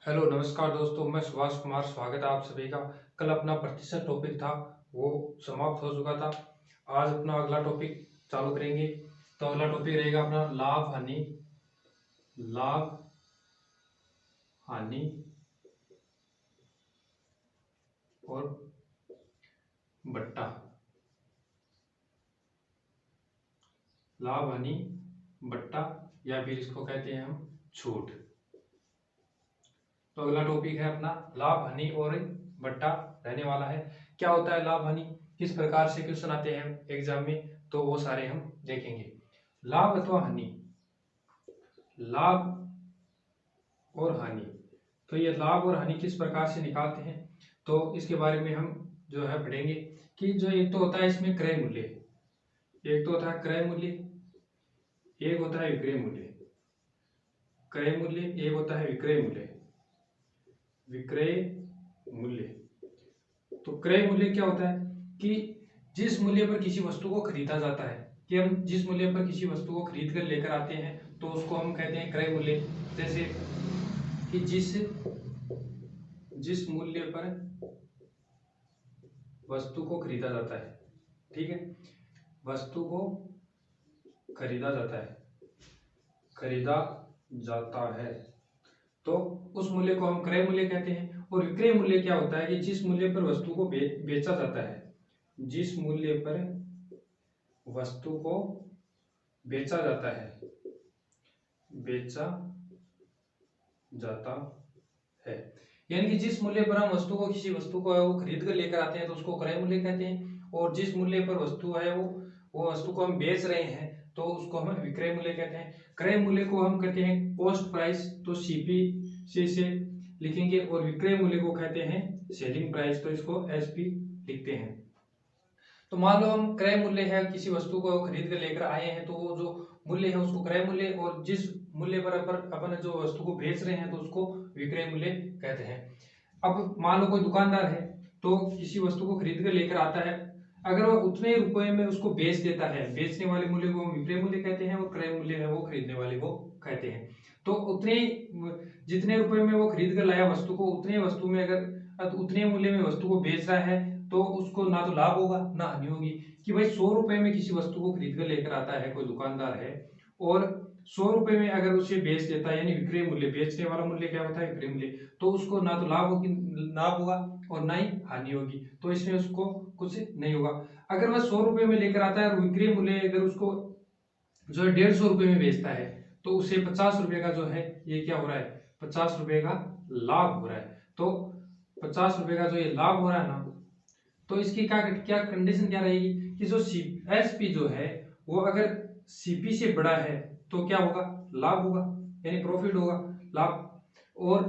Hello नमस्कार दोस्तों, मैं सुभाष कुमार। स्वागत है आप सभी का। कल अपना प्रतिशत टॉपिक था वो समाप्त हो चुका था। आज अपना अगला टॉपिक चालू करेंगे। तो अगला टॉपिक रहेगा अपना लाभ हानि। लाभ हानि और बट्टा। लाभ हानि बट्टा या फिर इसको कहते हैं हम छूट। तो अगला टॉपिक है अपना लाभ हानि और बट्टा रहने वाला है। क्या होता है लाभ हानि, किस प्रकार से क्वेश्चन आते हैं एग्जाम में, तो वो सारे हम देखेंगे। लाभ अथवा हानि, लाभ और हानि। तो ये लाभ और हानि किस प्रकार से निकालते हैं, तो इसके बारे में हम जो है पढ़ेंगे कि जो एक तो होता है इसमें क्रय मूल्य, एक तो होता है क्रय मूल्य, एक होता है विक्रय मूल्य। क्रय मूल्य एक होता है विक्रय मूल्य। विक्रय मूल्य, तो क्रय मूल्य क्या होता है कि जिस मूल्य पर किसी वस्तु को खरीदा जाता है, कि हम जिस मूल्य पर किसी वस्तु को खरीद कर लेकर आते हैं तो उसको हम कहते हैं क्रय मूल्य। जैसे कि जिस मूल्य पर वस्तु को खरीदा जाता है, ठीक है, वस्तु को खरीदा जाता है, खरीदा जाता है, तो उस मूल्य को हम क्रय मूल्य कहते हैं। और विक्रय मूल्य क्या होता है कि जिस मूल्य पर वस्तु को बेचा जाता है, जिस मूल्य पर वस्तु को बेचा जाता है, बेचा जाता है, यानी कि जिस मूल्य पर हम वस्तु को किसी वस्तु को है वो खरीद कर लेकर आते हैं तो उसको क्रय मूल्य कहते हैं। और जिस मूल्य पर वस्तु है वो वस्तु को हम बेच रहे हैं तो उसको हम विक्रय मूल्य कहते हैं। क्रय मूल्य को हम कहते हैं कॉस्ट प्राइस, तो सीपी से लिखेंगे। और विक्रय मूल्य को कहते हैं सेलिंग प्राइस, तो इसको एसपी लिखते हैं। तो मान लो हम क्रय मूल्य है, किसी वस्तु को खरीद कर लेकर आए हैं तो वो जो मूल्य है उसको क्रय मूल्य, और जिस मूल्य पर अपन जो वस्तु को बेच रहे हैं तो उसको विक्रय मूल्य कहते हैं। अब मान लो कोई दुकानदार है तो किसी वस्तु को खरीद कर लेकर आता है, अगर वो उतने रुपए में उसको बेच देता है, बेचने वाले मूल्य को हम विक्रय मूल्य कहते हैं और क्रय मूल्य है वो खरीदने वाले को कहते हैं। तो उतने जितने रुपए में वो खरीद कर लाया वस्तु को, उतने वस्तु में अगर उतने मूल्य में वस्तु को बेच रहा है तो उसको ना तो लाभ होगा ना हानि होगी। कि भाई 100 रुपए में किसी वस्तु को खरीद कर लेकर आता है कोई दुकानदार है, और 100 रुपए में अगर उसे बेच देता है, यानी विक्रय मूल्य, बेचने वाला मूल्य क्या होता है विक्रय मूल्य, तो उसको ना तो लाभ होगा और ना ही हानि होगी, तो इसमें उसको कुछ नहीं होगा। अगर वह 100 रुपए में लेकर आता है और विक्रय मूल्य अगर उसको जो है 150 रुपए में बेचता है, तो उसे 50 रुपए का जो है ये क्या हो रहा है, 50 रुपए का लाभ हो रहा है। तो 50 रुपए का जो ये लाभ हो रहा है ना, तो इसकी क्या क्या कंडीशन क्या रहेगी कि जो एसपी जो है वो अगर सीपी से बड़ा है तो क्या होगा, लाभ होगा, यानी प्रॉफिट होगा, लाभ। और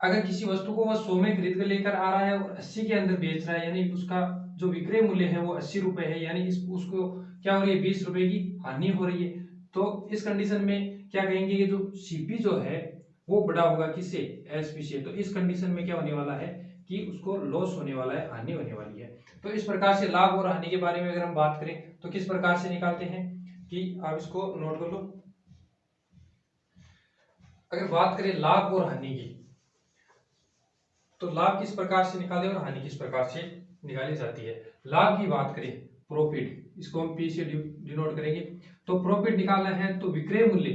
अगर किसी वस्तु को वह 100 में खरीद कर लेकर आ रहा है और 80 के अंदर बेच रहा है, यानी उसका जो विक्रय मूल्य है वो 80 रुपए है, यानी उसको क्या हो रही है, 20 रुपए की हानि हो रही है। तो इस कंडीशन में क्या कहेंगे कि जो सीपी जो है वो बड़ा होगा किससे, एसपी से। तो इस कंडीशन में क्या होने वाला है कि उसको लॉस होने वाला है, हानि होने वाली है। तो इस प्रकार से लाभ और हानि के बारे में अगर हम बात करें तो किस प्रकार से निकालते हैं, कि आप इसको नोट कर लो। अगर बात करें लाभ और हानि की, तो लाभ किस प्रकार से निकालें और हानि किस प्रकार से निकाली जाती है। लाभ की बात करें, प्रॉफिट, इसको हम पी से डिनोट करेंगे। तो प्रॉफिट निकालना है तो विक्रय मूल्य,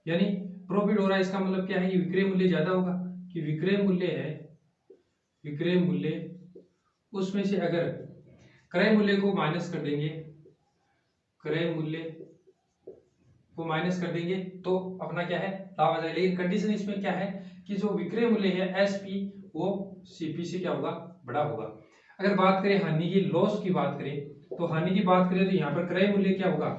यानी प्रॉफिट हो रहा है इसका मतलब क्या है कि विक्रय मूल्य ज्यादा होगा, कि विक्रय मूल्य है, विक्रय मूल्य उसमें से अगर क्रय मूल्य को माइनस कर देंगे, क्रय मूल्य को माइनस कर देंगे तो अपना क्या है, लाभ आ जाएगा। लेकिन कंडीशन इसमें क्या है कि जो विक्रय मूल्य है एसपी वो सीपी से क्या होगा, बड़ा होगा। अगर बात करें हानि की, लॉस की बात करें, तो हानि की बात करें तो यहाँ पर क्रय मूल्य क्या होगा,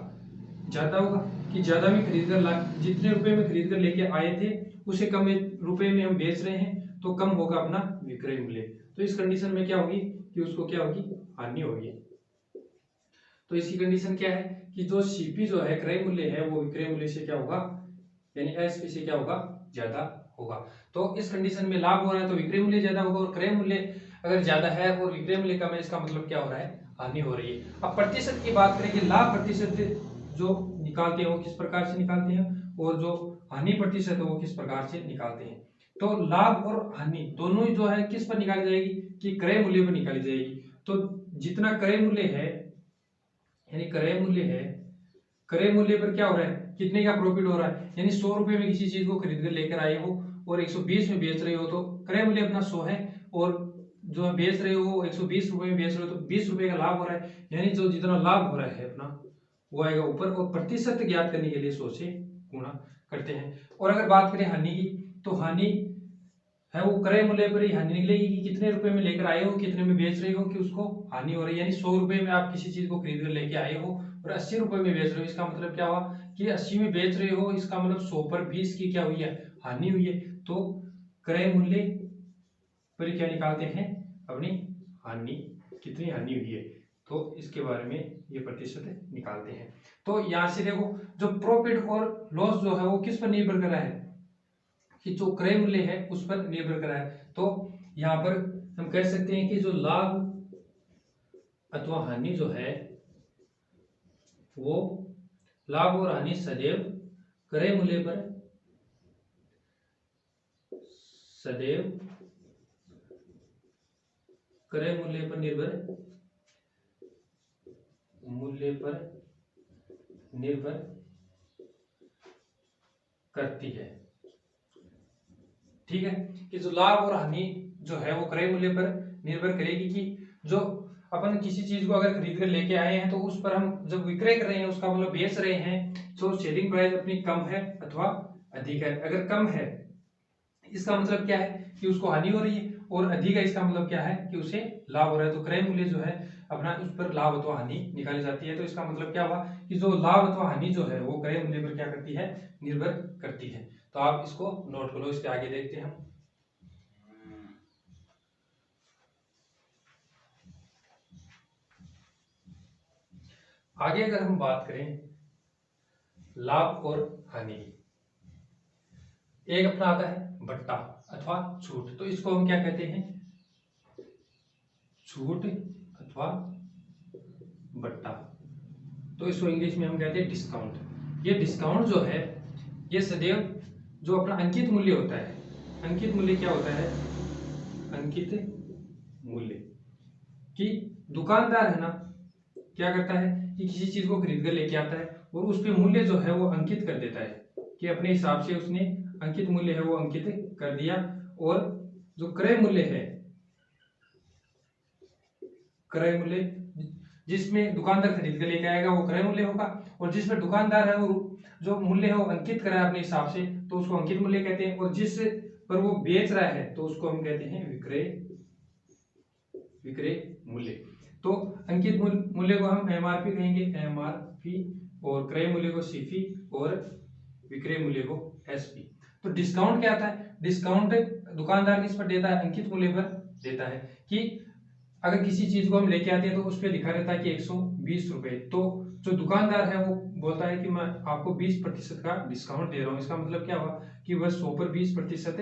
ज्यादा होगा, कि ज्यादा में खरीद कर जितने रुपए में खरीद कर लेके आए थे उसे कम रुपए में हम बेच रहे हैं तो कम होगा अपना विक्रय मूल्य। तो इस कंडीशन में क्या होगी कि उसको क्या होगी, हानि होगी। तो इसकी कंडीशन क्या है कि जो सीपी जो है क्रय मूल्य है वो विक्रय मूल्य से क्या होगा, यानी एसपी से क्या होगा, ज्यादा होगा। तो इस कंडीशन में लाभ हो रहा है तो विक्रय मूल्य ज्यादा होगा, और क्रय मूल्य अगर ज्यादा है और विक्रय मूल्य कम है, इसका मतलब क्या हो रहा है, हानि हो रही है। अब प्रतिशत की बात करें कि लाभ प्रतिशत जो निकालते हैं वो किस प्रकार से निकालते हैं, और जो हानि प्रतिशत है वो किस प्रकार से निकालते हैं। तो लाभ और हानि दोनों ही जो है किस पर निकाली जाएगी कि क्रय मूल्य पर निकाली जाएगी। तो जितना क्रय मूल्य है, यानी क्रय मूल्य पर क्या हो रहा है, कितने का प्रॉफिट हो रहा है, यानी 100 रुपए में किसी चीज को खरीद कर लेकर आए हो और 120 में बेच रहे हो तो क्रय मूल्य अपना 100 है, और जो बेच रहे हो 120 रुपए में बेच रहे हो तो 20 रुपए का लाभ हो रहा है, यानी जो जितना लाभ हो रहा है अपना वो आएगा ऊपर, और प्रतिशत ज्ञात करने के लिए 100 से गुणा करते हैं। और अगर बात करें हानि की, तो हानि है वो क्रय मूल्य पर ही हानि निकलेगी कि कितने रुपए में लेकर आए हो, कितने में बेच रहे हो कि उसको हानि हो रही है। यानी 100 रुपए में आप किसी चीज को खरीद कर लेके आए हो और 80 रुपए में बेच रहे हो, इसका मतलब क्या हुआ कि 80 में बेच रहे हो, इसका मतलब 100 पर 20 की क्या हुई है, हानि हुई है। तो क्रय मूल्य पर क्या निकालते हैं, अपनी हानि, कितनी हानि हुई है, तो इसके बारे में ये प्रतिशत निकालते हैं। तो यहाँ से देखो जो प्रॉफिट और लॉस जो है वो किस पर निर्भर कर रहा है, कि जो क्रय मूल्य है उस पर निर्भर कर रहा है। तो यहाँ पर हम कह सकते हैं कि जो लाभ अथवा हानि जो है वो लाभ और हानि सदैव क्रय मूल्य पर निर्भर करती है। ठीक है, कि जो लाभ और हानि जो है वो क्रय मूल्य पर निर्भर करेगी, कि जो अपन किसी चीज को अगर खरीद कर लेके आए हैं तो उस पर हम जब विक्रय कर रहे हैं, उसका मतलब बेच रहे हैं, तो सेलिंग प्राइस अपनी कम है अथवा अधिक है। अगर कम है इसका मतलब क्या है कि उसको हानि हो रही है, और अधिक है इसका मतलब क्या है कि उसे लाभ हो रहा है। तो क्रय मूल्य जो है अपना उस पर लाभ अथवा हानि निकाली जाती है। तो इसका मतलब क्या हुआ कि जो लाभ अथवा हानि जो है वो क्रय मूल्य पर क्या करती है, निर्भर करती है। तो आप इसको नोट करो, इसके आगे देखते हैं हम। आगे अगर हम बात करें लाभ और हानि की, एक अपना आता है बट्टा अथवा छूट। तो इसको हम क्या कहते हैं, छूट अथवा बट्टा। तो इसको इंग्लिश में हम कहते हैं डिस्काउंट। ये डिस्काउंट जो है ये सदैव जो अपना अंकित मूल्य होता है, अंकित मूल्य क्या होता है, अंकित मूल्य, कि दुकानदार है ना क्या करता है कि किसी चीज को खरीद कर लेके आता है और उस पे मूल्य जो है वो अंकित कर देता है, कि अपने हिसाब से उसने अंकित मूल्य है वो अंकित कर दिया। और जो क्रय मूल्य है, क्रय मूल्य जिसमें दुकानदार खरीद कर लेके आएगा वो क्रय मूल्य होगा, और जिसमें दुकानदार है वो जो मूल्य है वो अंकित करा है अपने हिसाब से तो उसको अंकित मूल्य कहते हैं, और जिस पर वो बेच रहा है तो उसको हम कहते हैं विक्रय मूल्य। तो अंकित मूल्य को हम एमआरपी कहेंगे, एमआरपी, और क्रय मूल्य को सीपी, और विक्रय मूल्य को एसपी। तो डिस्काउंट क्या आता है, डिस्काउंट दुकानदार किस पर देता है, अंकित मूल्य पर देता है। कि अगर किसी चीज को हम लेके आते हैं तो उस पर लिखा रहता है कि 120 रुपए, तो जो दुकानदार है वो बोलता है कि मैं आपको 20% का डिस्काउंट दे रहा हूँ। इसका मतलब क्या हुआ कि वह 100 पर 20%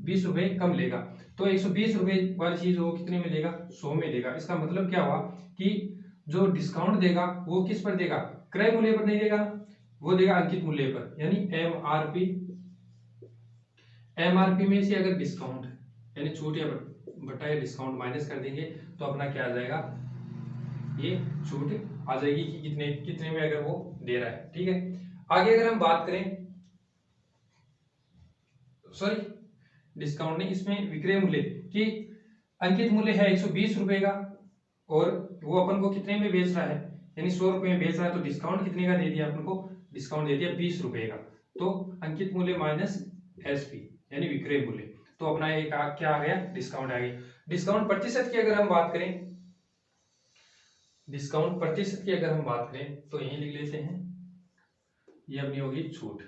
20 रुपए कम लेगा। तो 120 रुपए वाली चीज वो कितने में देगा, 100 में देगा। इसका मतलब क्या हुआ कि जो डिस्काउंट देगा वो किस पर देगा, क्रय मूल्य पर नहीं देगा, वो देगा अंकित मूल्य पर, यानी एमआरपी। एमआरपी में से अगर डिस्काउंट यानी छूट या बटा या डिस्काउंट माइनस कर देंगे तो अपना क्या आ जाएगा, ये छूट आ जाएगी कि कितने कितने में अगर वो दे रहा है। ठीक है, आगे अगर हम बात करें, सॉरी डिस्काउंट नहीं, इसमें विक्रय मूल्य कि अंकित मूल्य है 120 रुपए का, और वो अपन को कितने में बेच रहा है, यानी 100 रुपए में बेच रहा है, तो डिस्काउंट कितने का दे दिया अपन को, डिस्काउंट दे दिया 20 रुपए का। तो अंकित मूल्य माइनस एसपी यानी विक्रय मूल्य, तो अपना एक क्या आ गया, डिस्काउंट आ गया। डिस्काउंट प्रतिशत की अगर हम बात करें, डिस्काउंट प्रतिशत की अगर हम बात करें तो यही लिख लेते हैं, ये अपनी होगी छूट।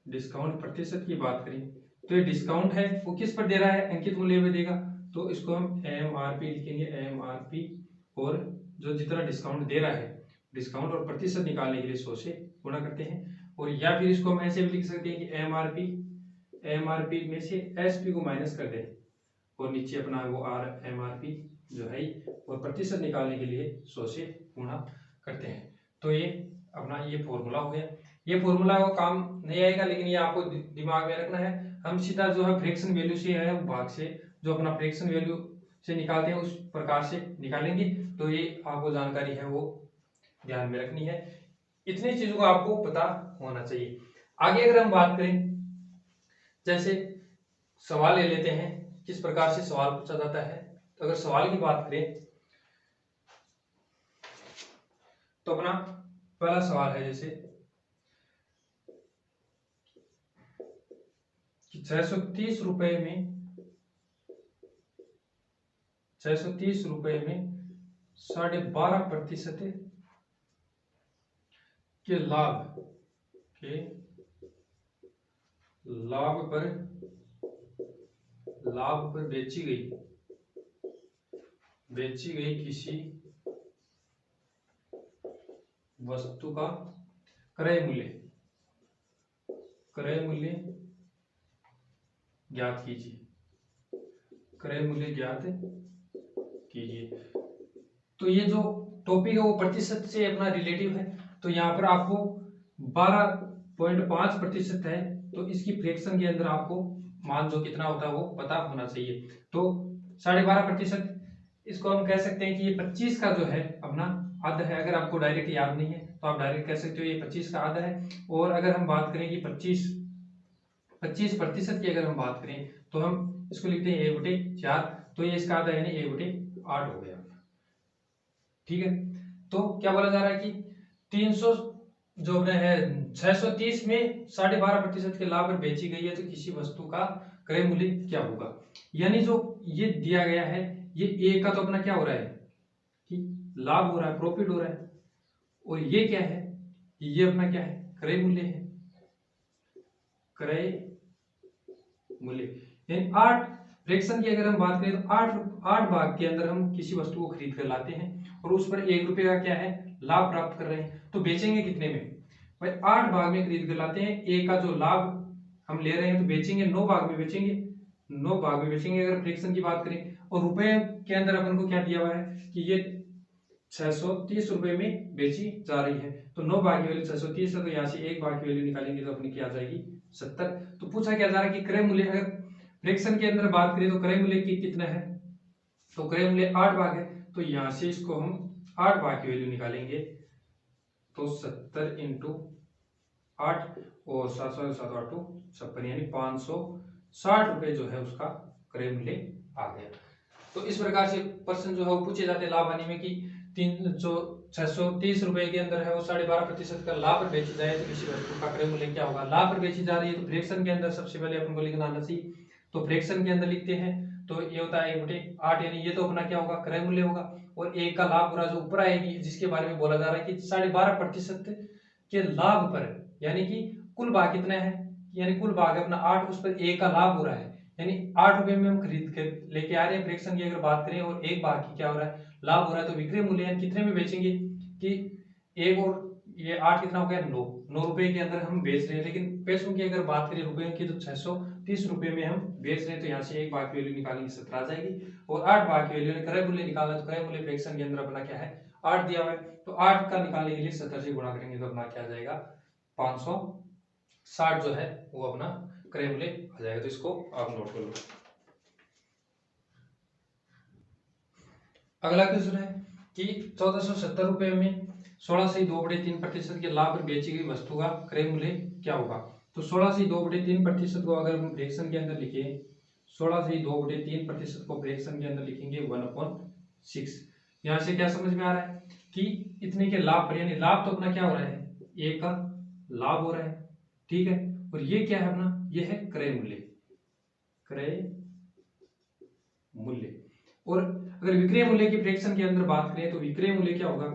डिस्काउंट प्रतिशत की बात करें तो ये डिस्काउंट है वो किस पर दे रहा है, अंकित मूल्य पे देगा, तो इसको हम एमआरपी लिखेंगे, एमआरपी, और जो जितना डिस्काउंट दे रहा है, डिस्काउंट और प्रतिशत निकालने के लिए 100 से गुणा करते हैं। और या फिर इसको हम ऐसे भी लिख सकते हैं कि एमआरपी में से एसपी को माइनस कर दें, और नीचे अपना वो आर एमआरपी जो है, और प्रतिशत निकालने के लिए 100 से गुणा करते हैं। तो ये अपना ये फॉर्मूला हो गया। ये फॉर्मूला वो काम नहीं आएगा, लेकिन ये आपको दिमाग में रखना है। हम सीधा जो है फ्रैक्शन वैल्यू से है वो भाग से जो अपना फ्रैक्शन वैल्यू से निकालते हैं उस प्रकार से निकालेंगे। तो ये आपको जानकारी है वो ध्यान में रखनी है। इतनी चीजों को आपको पता होना चाहिए। आगे अगर हम बात करें, जैसे सवाल ले लेते हैं किस प्रकार से सवाल पूछा जाता है। तो अगर सवाल की बात करें तो अपना पहला सवाल है जैसे कि 630 रुपए में 12.5% के लाभ पर बेची गई किसी वस्तु का क्रय मूल्य ज्ञात कीजिए। तो ये जो टॉपिक है वो प्रतिशत से अपना रिलेटिव है। तो यहाँ पर आपको 12.5% है, तो इसकी फ्रैक्शन के अंदर आपको मान जो कितना होता है वो पता होना चाहिए। तो 12.5%, इसको हम कह सकते हैं कि ये 25 का जो है अपना आधा है। अगर आपको डायरेक्ट याद नहीं है तो आप डायरेक्ट कह सकते हो ये 25 का आधा है। और अगर हम बात करें कि 25% की अगर हम बात करें तो हम इसको लिखते हैं 1/4, तो ये इसका आधा यानी 1/8 हो गया। ठीक है, तो क्या बोला जा रहा है कि 300 जो है 630 में 12.5% के लाभ पर बेची गई है, तो किसी वस्तु का क्रय मूल्य क्या होगा। यानी जो ये दिया गया है, ये ए का तो अपना क्या हो रहा है कि लाभ हो रहा है, प्रॉफिट हो रहा है, और ये क्या है, ये अपना क्या है, क्रय मूल्य है। क्रय मूल्य यानी 8 फ्रैक्शन की अगर हम बात करें तो 8 भाग के अंदर हम किसी वस्तु को खरीद कर लाते हैं और उस पर 1 रुपए का क्या है, लाभ प्राप्त कर रहे हैं। तो बेचेंगे कितने में भाई, 8 भाग में खरीद कर लाते हैं। ए का जो लाभ हम ले रहे हैं तो बेचेंगे 9 भाग में बेचेंगे, 9 भाग में बेचेंगे अगर फ्रैक्शन की बात करें। और रुपए के अंदर अपन को क्या दिया हुआ है कि ये 630 रुपए में बेची जा रही है। तो 9 भाग की वैल्यू 630 है, तो यहाँ से 1 भाग की वैल्यू निकालेंगे तो अपनी क्या आ जाएगी 70। तो पूछा क्या जा रहा है कि क्रय मूल्य, अगर फ्रैक्शन के अंदर बात करें तो क्रय मूल्य की कितना है, तो क्रय मूल्य 8 भाग है। तो यहाँ से इसको हम 8 भाग की वैल्यू निकालेंगे तो 70 इंटू 8 और 7 56 यानी 560 रुपए जो है उसका क्रय मूल्य आ गया। तो इस प्रकार से प्रश्न जो है वो पूछे जाते हैं लाभ हानि में कि 630 रुपए के अंदर है वो 12.5% का लाभ पर बेची जाए तो किसी वस्तु का क्रय मूल्य क्या होगा। लाभ पर बेची जा रही है तो फ्रैक्शन के अंदर सबसे पहले अपन को लिखना आना चाहिए। तो फ्रैक्शन के अंदर लिखते हैं तो ये होता है 1/8, यानी ये तो अपना क्या होगा, क्रय मूल्य होगा। और एक का लाभ पूरा जो ऊपर आएगी जिसके बारे में बोला जा रहा है कि 12.5% के लाभ पर, यानी कि कुल भाग कितना है, यानी कुल भाग अपना 8, उस पर एक का लाभ हो रहा है, यानी 8 रुपए में हम खरीद के लेके आ रहे हैं फ्रैक्शन की अगर बात करें, और एक भाग की क्या हो रहा है, लाभ हो रहा है। तो विक्रय मूल्य कितने में बेचेंगे कि एक और ये 8 कितना हो गया, 9 रुपए के अंदर हम बेच रहे हैं। लेकिन पैसों की अगर बात करें रुपए की तो 630 रुपए में हम बेच रहे हैं। तो यहाँ से एक भाग की वैल्यू निकालेंगे 17 आ जाएगी, और 8 भाग की वैल्यू क्रय मूल्य निकालना, तो क्रय मूल्य फ्रैक्शन के अंदर अपना क्या है 8 दिया हुआ है। तो 8 का निकालने के लिए 70 से गुणा करेंगे तो अपना क्या आ जाएगा 560 जो है वो अपना क्रय मूल्य आ जाएगा। तो इसको आप नोट कर लो। अगला क्वेश्चन है कि 1470 रुपए में 16 से 2/3% के लाभ पर बेची गई वस्तु का क्रय मूल्य क्या होगा। तो 16 से 2/3% को अगर हम फ्रैक्शन के अंदर लिखे, 16 से 2/3% को फ्रैक्शन के अंदर लिखेंगे 1/6। यहाँ से क्या समझ में आ रहा है कि इतने के लाभ पर, यानी लाभ तो अपना क्या हो रहा है, एक का लाभ हो रहा है, ठीक है। और ये क्या है अपना, ये है क्रय मूल्य, क्रय मूल्य। और अगर विक्रय मूल्य की फ्रैक्शन के अंदर बात करें तो विक्रय मूल्य क्या होगा,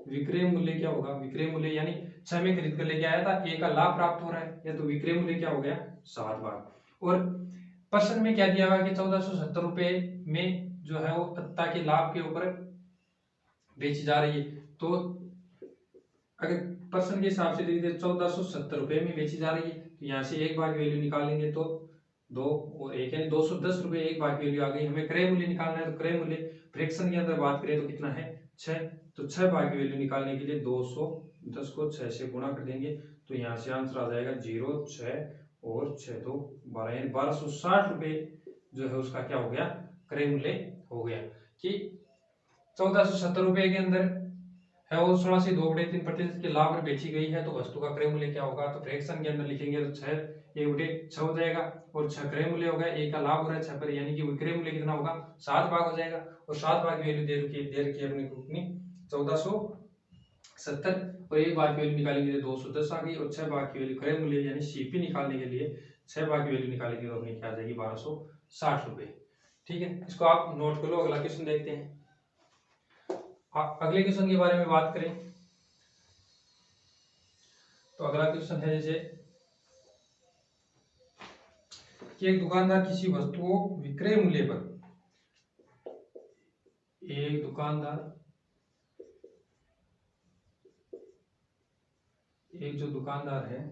विक्रय मूल्य क्या होगा, विक्रय मूल्य यानी 6 में खरीद कर लेके आया था, एक का लाभ प्राप्त हो रहा है, या तो विक्रय मूल्य क्या हो गया 7 भाग। और प्रश्न में क्या दिया हुआ है कि 1470 रुपए में जो है वो तत्ता के लाभ के ऊपर बेची जा रही है। तो अगर प्रश्न के हिसाब से देखते 1470 रुपए में बेची जा रही है, तो यहाँ से एक भाग वैल्यू निकालेंगे तो 2 और 1 यानी 210 रुपए एक भाग वैल्यू आ गई। हमें क्रय मूल्य निकालना है, तो क्रय मूल्य फ्रैक्शन के अंदर बात करें तो कितना है 6, तो 6 भाग की वैल्यू निकालने के लिए 210 को 6 से गुणा कर देंगे तो यहाँ से आंसर आ जाएगा 0, 6 और 6 तो 12, यानी 1260 रुपये जो है उसका क्या हो गया, क्रय मूल्य हो गया। कि 1470 रुपये के अंदर है वो 16.2/3% के लाभ पर बेची गई है, तो वस्तु का क्रय मूल्य क्या होगा, तो फ्रैक्शन के अंदर लिखेंगे तो 6/6 हो जाएगा, और 6 क्रय मूल्य होगा, एक का लाभ हो रहा है 6 पर, यानी कि विक्रय मूल्य कितना होगा, 7 भाग हो जाएगा, और 7 भाग की वैल्यू दे रखी है अपने ग्रुप में 1470, और एक भाग की वैल्यू निकालेंगे तो 210 आ गई, और 6 भाग की वैल्यू क्रय मूल्य यानी सीपी निकालने के लिए 6 भाग की वैल्यू निकालेंगे तो अपनी क्या आ जाएगी, 1260 रुपये। ठीक है, इसको आप नोट कर लो। अगला क्वेश्चन देखते हैं। अगले क्वेश्चन के बारे में बात करें तो अगला क्वेश्चन है जैसे कि एक दुकानदार किसी वस्तु को विक्रय मूल्य पर, एक दुकानदार एक जो दुकानदार है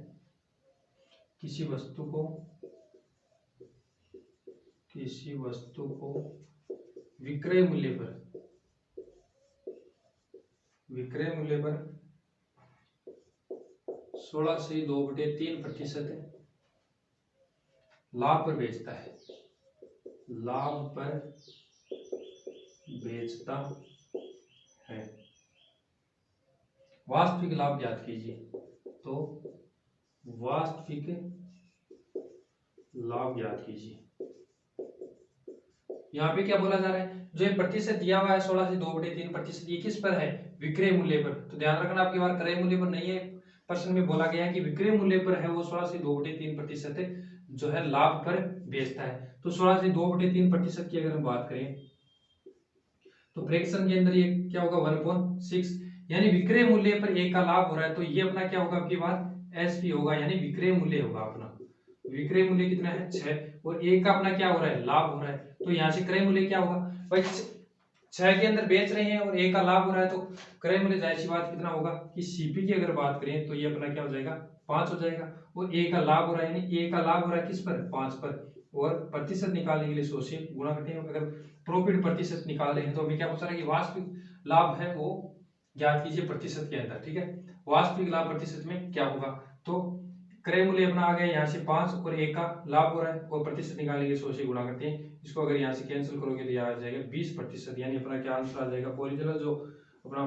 किसी वस्तु को विक्रय मूल्य पर 16/2/3% लाभ पर बेचता है, वास्तविक लाभ ज्ञात कीजिए। तो वास्तविक लाभ ज्ञात कीजिए। यहाँ पे क्या बोला जा रहा है, जो ये प्रतिशत दिया हुआ है 16/2/3%, ये किस पर है, विक्रय मूल्य पर। तो ध्यान रखना आपकी बार क्रय मूल्य पर नहीं है, प्रश्न में बोला गया है कि विक्रय मूल्य पर है वो 16/2/3% जो है लाभ पर बेचता है। तो 16/2/3% की अगर हम बात करें तो फ्रैक्शन के अंदर ये क्या होगा, 1/6, यानी विक्रय मूल्य पर एक का लाभ हो रहा है, तो ये अपना क्या होगा आपकी बात, एसपी होगा, यानी विक्रय मूल्य होगा अपना। विक्रय मूल्य कितना है, 6, और एक का अपना क्या हो रहा है, लाभ हो रहा है, तो यहाँ से क्रय मूल्य क्या होगा भाई, 6 के अंदर बेच रहे हैं और एक का लाभ हो रहा है, तो क्रय मूल्य जाहिर सी बात कितना होगा, कि सीपी की अगर बात करें तो ये अपना क्या हो जाएगा, 5 हो जाएगा, और एक का लाभ हो रहा है, यानी एक का लाभ हो रहा है किस पर, 5 पर, और प्रतिशत निकालने के लिए 100 से गुणा करते हैं। अगर प्रॉफिट प्रतिशत निकाल रहे हैं तो अभी क्या पूछ रहा है कि वास्तविक लाभ है वो ज्ञात कीजिए प्रतिशत के अंदर। ठीक है, वास्तविक लाभ प्रतिशत में क्या होगा, तो क्रय मूल्य अपना आ गया यहाँ से 5 और एक का लाभ हो रहा है, और प्रतिशत निकालेंगे 100 से गुणा करते हैं। इसको अगर यहाँ से कैंसिल करोगे तो यहाँ आ जाएगा 20%, यानी अपना क्या आंसर आ जाएगा, ओरिजिनल जो अपना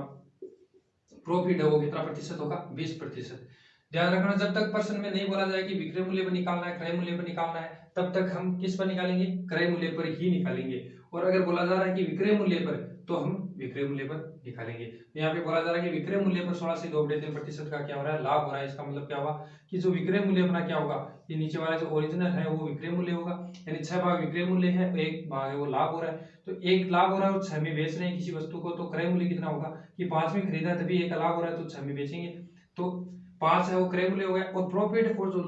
प्रॉफिट है वो कितना प्रतिशत होगा, 20%। ध्यान रखना, जब तक प्रश्न में नहीं बोला जाए कि विक्रय मूल्य पर निकालना है, क्रय मूल्य पर निकालना है, तब तक हम किस पर निकालेंगे, क्रय मूल्य पर ही निकालेंगे। और अगर बोला जा रहा है कि विक्रय मूल्य पर, तो हम विक्रय मूल्य पर निकालेंगे। तो यहाँ पे बोला जा रहा है कि विक्रय मूल्य पर 16/2/3% का क्या हो रहा है, लाभ हो रहा है। इसका मतलब क्या हुआ कि जो विक्रय मूल्य अपना क्या होगा, ये नीचे वाला जो ओरिजिनल है वो विक्रय मूल्य होगा, यानी 6 भाग विक्रय मूल्य है, एक भाग है वो लाभ हो रहा है। तो एक लाभ हो रहा है और 6 में बेच रहे हैं किसी वस्तु को, तो क्रय मूल्य कितना होगा, कि 5 में खरीदा है तभी एक का लाभ हो रहा है, तो 6 में बेचेंगे, तो 5 है वो क्रय मूल्य हो गया। और प्रॉफिट और जो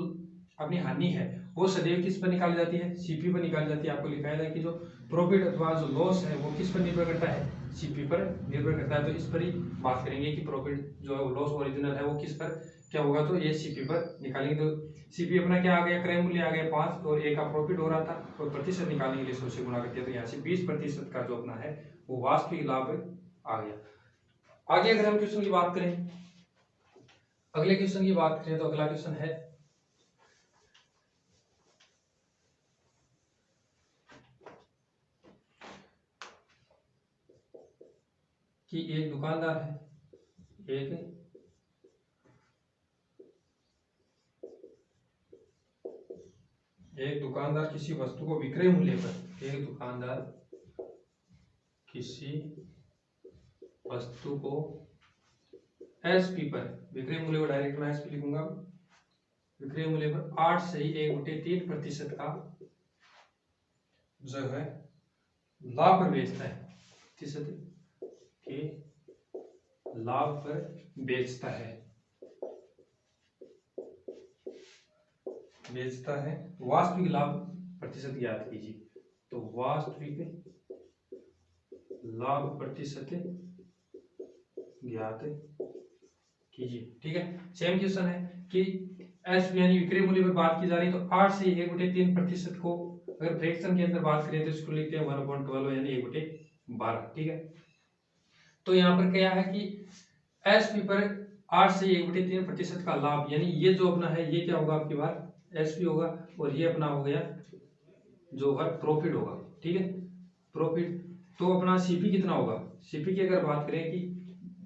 अपनी हानि है वो सदैव किस पर निकाली जाती है, सीपी पर निकाली जाती है। आपको लिखाया है कि जो प्रॉफिट अथवा जो लॉस है वो किस पर निर्भर करता है, सीपी पर निर्भर करता है। तो इस पर ही बात करेंगे कि प्रॉफिट जो है लॉस ओरिजिनल है वो किस पर क्या होगा, तो ये सीपी पर निकालेंगे। तो सीपी अपना क्या आ गया, क्रय मूल्य आ गया 5, और एक का प्रॉफिट हो रहा था, और प्रतिशत निकालने के लिए 100 से गुणा करते हैं, तो यहाँ से 20% का जो अपना है वो वास्तविक लाभ आ गया। आगे अगर हम क्वेश्चन की बात करें, अगले क्वेश्चन की बात करें तो अगला क्वेश्चन है कि एक दुकानदार है, एक दुकानदार किसी वस्तु को विक्रय मूल्य पर, एक दुकानदार किसी वस्तु को एसपी पर, विक्रय मूल्य को डायरेक्ट मैं एसपी लिखूंगा, विक्रय मूल्य पर 8 से ही 1/3% का जो है लाभ पर बेचता है, प्रतिशत के लाभ पर बेचता है, वास्तविक लाभ प्रतिशत ज्ञात कीजिए। तो वास्तविक लाभ प्रतिशत ज्ञात कीजिए। ठीक है, सेम क्वेश्चन है कि एस यानी विक्रय मूल्य पर बात की जा रही है, तो 8 से 1/3% को अगर फ्रैक्शन के अंदर बात करें तो इसको लिखते हैं 1/12 यानी 1/12। ठीक है, तो यहाँ पर क्या है कि एसपी पर 8 से 1/3% का लाभ, यानी ये जो अपना है ये क्या होगा आपके बार एसपी होगा, और ये अपना हो गया जो है प्रॉफिट होगा। ठीक है, प्रॉफिट। तो अपना सीपी कितना होगा, सीपी की अगर बात करें कि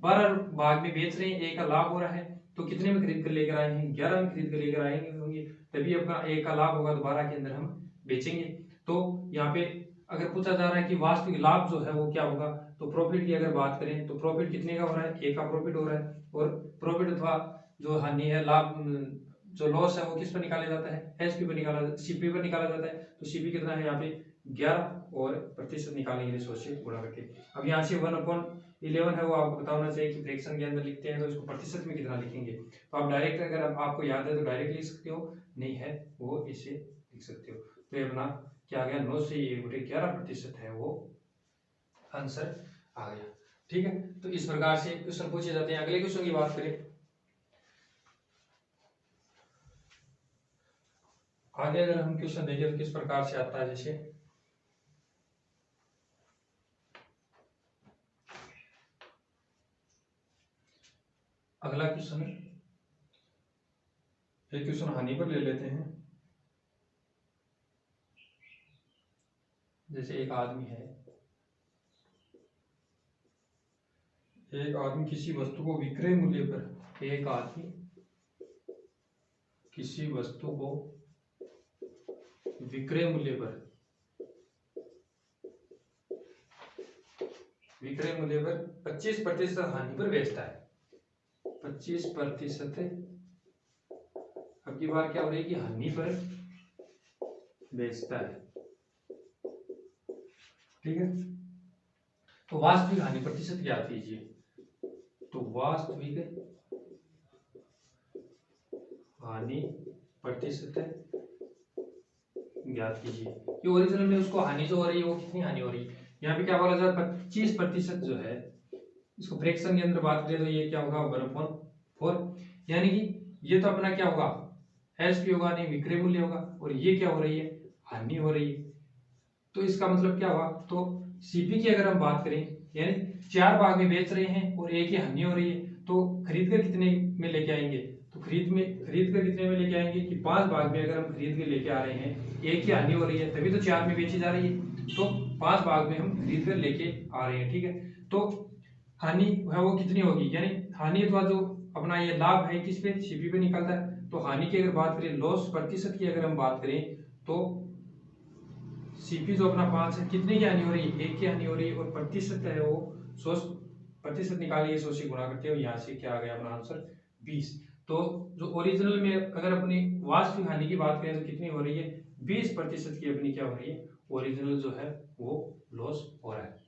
12 भाग में बेच रहे हैं, ए का लाभ हो रहा है, तो कितने में खरीद कर लेकर आए हैं, 11 में खरीद कर लेकर आएंगे होंगे, तभी अपना ए का लाभ होगा, तो 12 के अंदर हम बेचेंगे। तो यहाँ पे अगर पूछा जा रहा है कि वास्तविक लाभ जो है वो क्या होगा, तो प्रॉफिट की अगर बात करें तो प्रॉफिट कितने का हो रहा है, ए का प्रॉफिट हो रहा है, और प्रॉफिट अथवा जो हानि है, लाभ जो लॉस है वो किस पर निकाला जाता है, एसपी पर निकाला, सीपी पर निकाला जाता है। तो सीपी कितना है यहाँ पे 11 और प्रतिशत निकालेंगे 100 से गुणा करके। अब यहाँ से 1/11 है वो आपको पता होना चाहिए कि फ्रैक्शन के अंदर लिखते हैं तो इसको प्रतिशत में कितना लिखेंगे। तो आप डायरेक्ट अगर आपको याद है तो डायरेक्ट लिख सकते हो, नहीं है वो इसे लिख सकते हो। तो ये अपना क्या आ गया, 9 से 1/11% है वो आंसर आ गया। ठीक है, तो इस प्रकार से क्वेश्चन पूछे जाते हैं। अगले क्वेश्चन की बात करें, आगे अगर हम क्वेश्चन देखें तो किस प्रकार से आता है, जैसे अगला क्वेश्चन है, एक क्वेश्चन हानि पर ले लेते हैं। जैसे एक आदमी है, एक आदमी किसी वस्तु को विक्रय मूल्य पर, एक आदमी किसी वस्तु को विक्रय मूल्य पर, विक्रय मूल्य पर 25% हानि पर बेचता है, 25%। अब की बार क्या हो रही है कि हानि पर बेचता है। ठीक है, तो वास्तविक हानि प्रतिशत ज्ञात कीजिए। तो वास्तविक हानि प्रतिशत ज्ञात कीजिए कि ओरिजिनल में उसको हानि जो हो रही है वो कितनी हानि हो रही है। यहाँ पे क्या बोला जाए 25% जो है, इसको फ्रैक्शन के अंदर बात करें तो ये क्या होगा 1/4, यानी कि ये तो अपना क्या होगा एसपी होगा, नहीं विक्रय मूल्य होगा, और ये क्या हो रही है हानि हो रही है। तो इसका मतलब क्या हुआ, तो सीपी की अगर हम बात करें, यानी 4 भाग में बेच रहे हैं और एक ही हानि हो रही है, तो खरीद कर कितने में लेके आएंगे, तो खरीद कर कितने में लेके आएंगे कि 5 भाग में अगर हम खरीद के लेके आ रहे हैं, एक ही हानि हो रही है, तभी तो 4 में बेची जा रही है, तो 5 भाग में हम खरीद कर लेके आ रहे हैं। ठीक है, तो हानि है वो कितनी होगी, यानी हानि अथवा जो अपना ये लाभ है किस पे, सीपी पे निकलता है। तो हानि की अगर बात करें, लॉस प्रतिशत की अगर हम बात करें, तो सीपी जो अपना 5 है, कितने की हानि हो रही है, एक की हानि हो रही है, और प्रतिशत है वो 100% निकालिए, 100 से गुणा करते हो, यहाँ से क्या आ गया अपना आंसर 20। तो जो ओरिजिनल में अगर अपनी वास्तविक हानि की बात करें तो कितनी हो रही है, 20% की अपनी क्या हो रही है, ओरिजिनल जो है वो लॉस हो रहा है।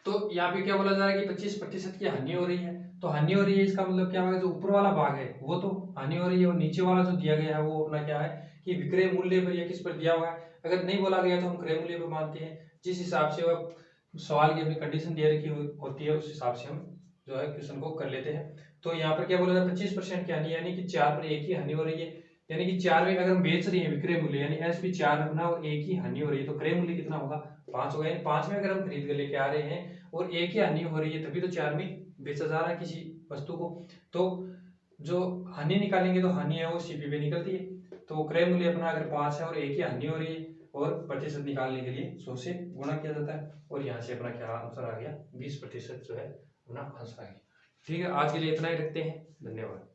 तो यहाँ पे क्या बोला जा रहा है कि 25% की हानि हो रही है, तो हानि हो रही है इसका मतलब क्या होगा, जो ऊपर वाला भाग है वो तो हानि हो रही है, और नीचे वाला जो दिया गया है वो अपना क्या है कि विक्रय मूल्य पर या किस पर दिया हुआ है। अगर नहीं बोला गया तो हम क्रय मूल्य पर मानते हैं, जिस हिसाब से वह सवाल की अपनी कंडीशन दे रखी होती है उस हिसाब से हम जो है क्वेश्चन को कर लेते हैं। तो यहाँ पर क्या बोला जाए 25% की हानि, यानी कि 4 पर एक ही हानि हो रही है, यानी कि 4 में अगर हम बेच रहे हैं विक्रय मूल्य, यानी एसपी 4 अपना और एक ही हानि हो रही है, तो क्रय मूल्य कितना होगा 5 होगा, यानी 5 में अगर हम खरीद कर लेके आ रहे हैं और एक ही हानि हो रही है, तभी तो 4 में बेचा जा रहा है किसी वस्तु को। तो जो हानि निकालेंगे तो हानि है वो सीपी पे निकलती है, तो क्रय मूल्य अपना अगर 5 है और एक ही हानि हो रही है, और प्रतिशत निकालने के लिए 100 से गुणा किया जाता है, और यहाँ से अपना क्या आंसर आ गया 20% जो है अपना आंसर आ गया। ठीक है, आज के लिए इतना ही रखते हैं, धन्यवाद।